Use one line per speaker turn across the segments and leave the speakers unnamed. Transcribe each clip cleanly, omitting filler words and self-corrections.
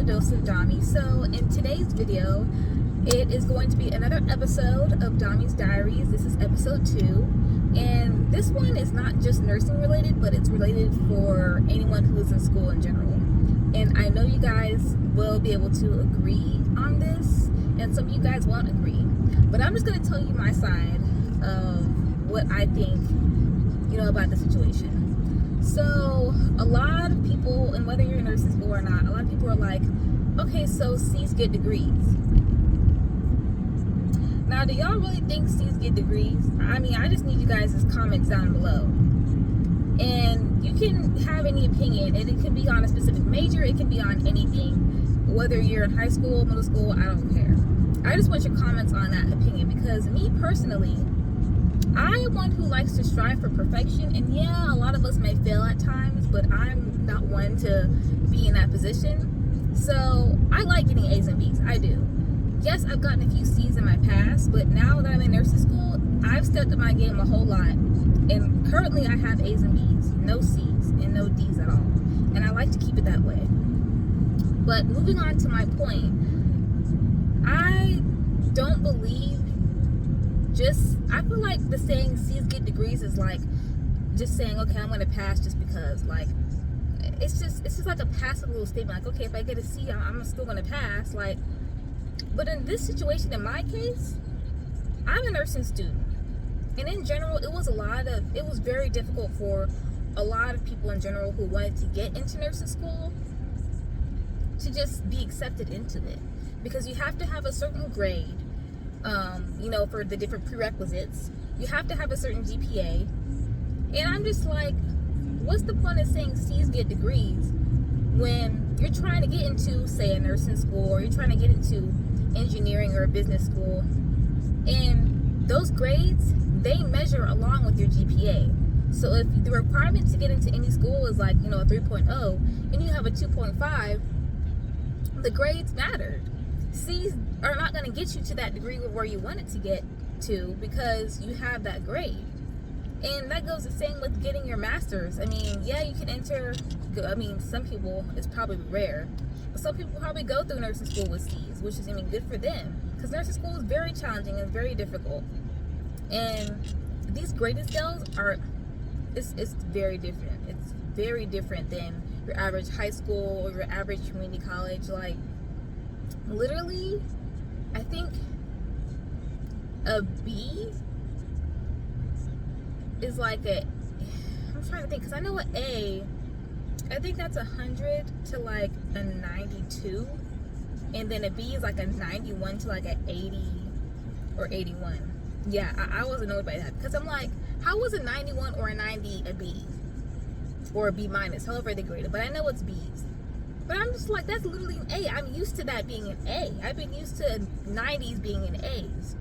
dose of Domi. So in today's video, it is going to be another episode of Domi's Diaries. This is episode 2, and this one is not just nursing related, but it's related for anyone who is in school in general. And I know you guys will be able to agree on this, and some of you guys won't agree. But I'm just going to tell you my side of what I think, about the situation. So a lot of people, and whether you're in nursing school or not, a lot of people are like, okay, so C's get degrees. Now, do y'all really think C's get degrees? I mean, I just need you guys' comments down below. And you can have any opinion, and it can be on a specific major, it can be on anything. Whether you're in high school, middle school, I don't care. I just want your comments on that opinion, because me personally, I am one who likes to strive for perfection, and yeah, a lot of us may fail at times, but I'm not one to be in that position. So I like getting A's and B's. I do. Yes, I've gotten a few C's in my past, but now that I'm in nursing school, I've stepped up my game a whole lot, and currently I have A's and B's, no C's and no D's at all, and I like to keep it that way. But moving on to my point, I don't believe I feel like the saying C's get degrees is like just saying, okay, I'm gonna pass just because. Like, it's just like a passive little statement, like, okay, if I get a C, I'm still gonna pass. Like, but in this situation, in my case, I'm a nursing student, and in general, it was very difficult for a lot of people in general who wanted to get into nursing school to just be accepted into it, because you have to have a certain grade. For the different prerequisites, you have to have a certain GPA, and I'm just like, what's the point of saying C's get degrees when you're trying to get into, say, a nursing school, or you're trying to get into engineering or a business school, and those grades, they measure along with your GPA. So if the requirement to get into any school is like, a 3.0, and you have a 2.5, the grades mattered. C's are not going to get you to that degree where you want it to get to, because you have that grade. And that goes the same with getting your master's. I mean, yeah, you can enter, some people, it's probably rare, but some people probably go through nursing school with C's, which is, good for them, because nursing school is very challenging and very difficult. And these grading scales it's very different. It's very different than your average high school or your average community college. Like, literally, I think a B is like I'm trying to think, because I know an A, I think that's 100 to like a 92, and then a B is like a 91 to like an 80 or 81. Yeah, I was annoyed by that, because I'm like, how was a 91 or a 90 a B or a B minus, however they grade it? But I know it's B's. But I'm just like, that's literally an A. I'm used to that being an A. I've been used to 90s being an A's.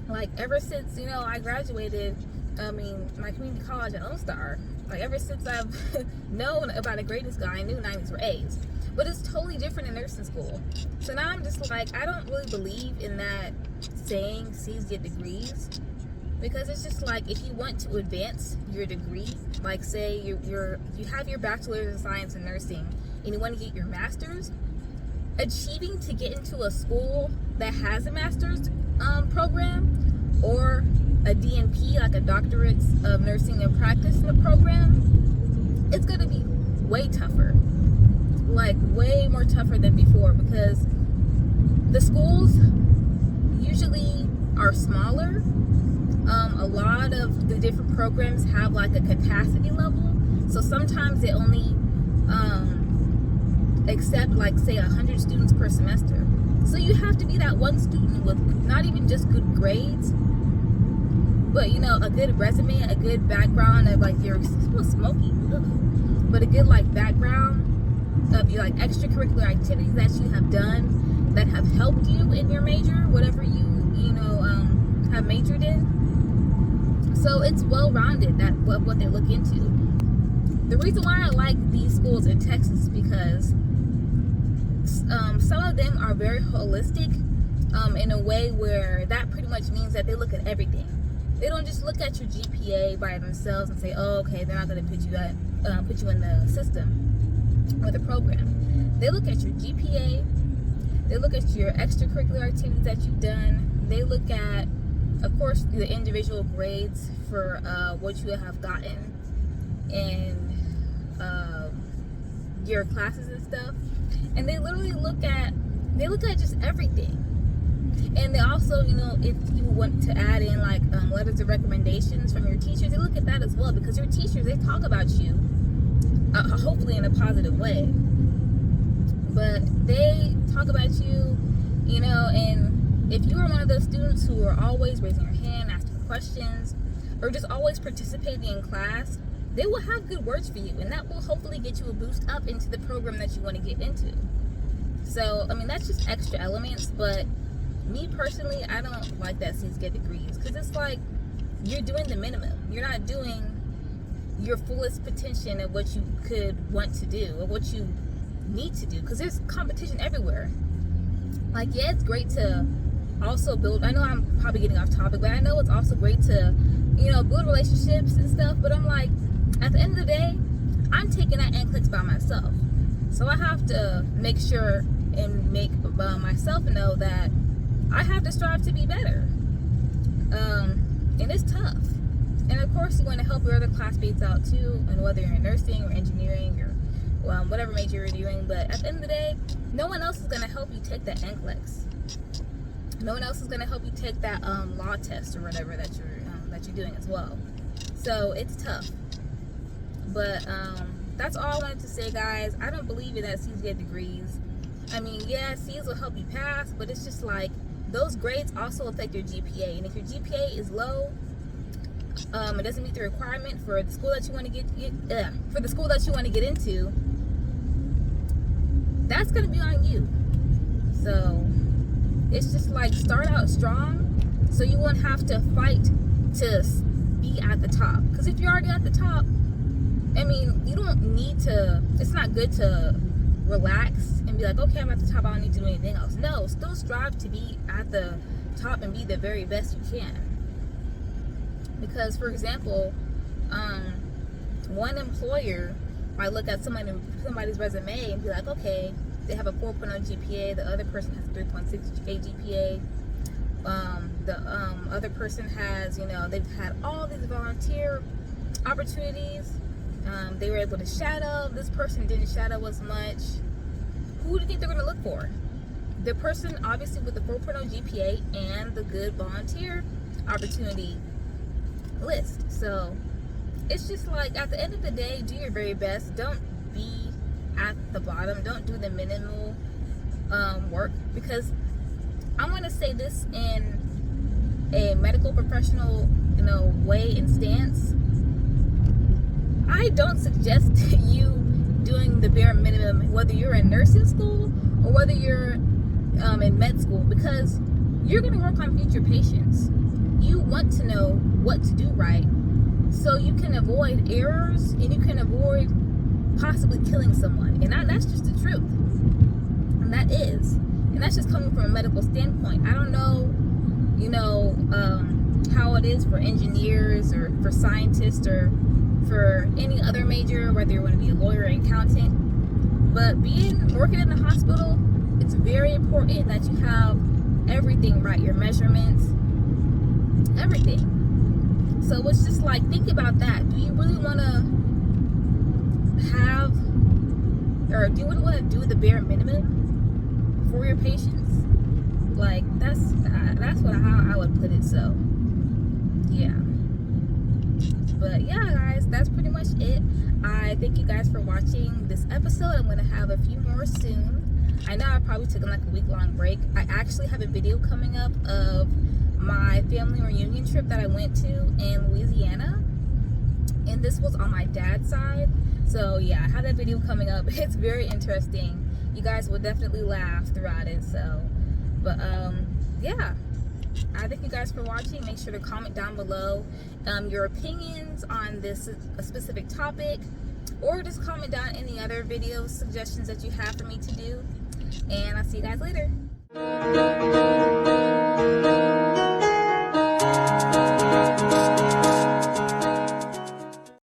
Like, ever since, I graduated, my community college at Lone Star, like, ever since I've known about a grading scale, I knew 90s were A's. But it's totally different in nursing school. So now I'm just like, I don't really believe in that saying C's get degrees. Because it's just like, if you want to advance your degree, like, say you have your bachelor's of science in nursing, and you want to get your master's, achieving to get into a school that has a master's program, or a DNP, like a doctorate of nursing and practice program, it's going to be way tougher. Like, way more tougher than before, because the schools usually are smaller. A lot of the different programs have like a capacity level, so sometimes they only accept, like, say 100 students per semester. So you have to be that one student with not even just good grades, but a good resume, a good background of like your smoky, but a good like background of your like extracurricular activities that you have done that have helped you in your major, whatever you have majored in. So it's well-rounded, that what they look into. The reason why I like these schools in Texas is because some of them are very holistic, in a way where that pretty much means that they look at everything. They don't just look at your GPA by themselves and say, oh, okay, they're not going to put you in the system or the program. They look at your GPA. They look at your extracurricular activities that you've done. They look at, of course, the individual grades for what you have gotten in your classes and stuff. And they literally look at just everything. And they also, you know, if you want to add in like letters of recommendations from your teachers, they look at that as well, because your teachers, they talk about you, hopefully in a positive way. But they talk about you, you know, and if you are one of those students who are always raising your hand, asking questions, or just always participating in class, they will have good words for you, and that will hopefully get you a boost up into the program that you want to get into. So, I mean, that's just extra elements, but me personally, I don't like that C's get degrees, because it's like you're doing the minimum. You're not doing your fullest potential of what you could want to do or what you need to do, because there's competition everywhere. Like, yeah, it's great to also build, I know I'm probably getting off topic, but I know it's also great to, you know, build relationships and stuff, but I'm like, at the end of the day, I'm taking that NCLEX by myself. So I have to make sure and make myself know that I have to strive to be better. And it's tough. And of course, you want to help your other classmates out too, and whether you're in nursing or engineering or whatever major you're doing. But at the end of the day, no one else is going to help you take that NCLEX. No one else is going to help you take that law test or whatever that you're doing as well. So it's tough. But that's all I wanted to say, guys. I don't believe in that C's get degrees. I mean, yeah, C's will help you pass, but it's just like those grades also affect your GPA. And if your GPA is low, it doesn't meet the requirement for the school that you want to get into, that's going to be on you. So it's just like, start out strong so you won't have to fight to be at the top. Because if you're already at the top, I mean, you don't need to, it's not good to relax and be like, okay, I'm at the top, I don't need to do anything else. No, still strive to be at the top and be the very best you can. Because, for example, one employer might look at somebody's resume and be like, okay, they have a 4.0 GPA, the other person has a 3.68 GPA, the other person has, you know, they've had all these volunteer opportunities, they were able to shadow, this person didn't shadow as much. Who do you think they're going to look for? The person obviously with the 4.0 GPA and the good volunteer opportunity list. So it's just like, at the end of the day, do your very best. Don't be at the bottom. Don't do the minimal work, because I want to say this in a medical professional, you know, way and stance. I don't suggest you doing the bare minimum, whether you're in nursing school or whether you're in med school, because you're going to work on future patients. You want to know what to do right so you can avoid errors and you can avoid possibly killing someone. And that's just the truth. And that is. And that's just coming from a medical standpoint. I don't know, you know, how it is for engineers or for scientists or for any other major, whether you want to be a lawyer or accountant. But working in the hospital, it's very important that you have everything right, your measurements, everything. So it's just like, think about that. Do you really want to have, or do you really want to do the bare minimum for your patients? Like, that's how I would put it. So yeah. But yeah, guys, that's pretty much it. I thank you guys for watching this episode. I'm going to have a few more soon. I know I probably took like a week-long break. I actually have a video coming up of my family reunion trip that I went to in Louisiana. And this was on my dad's side. So yeah, I have that video coming up. It's very interesting. You guys will definitely laugh throughout it. So, but yeah. I thank you guys for watching. Make sure to comment down below your opinions on this specific topic, or just comment down any other video suggestions that you have for me to do. And I'll see you guys later.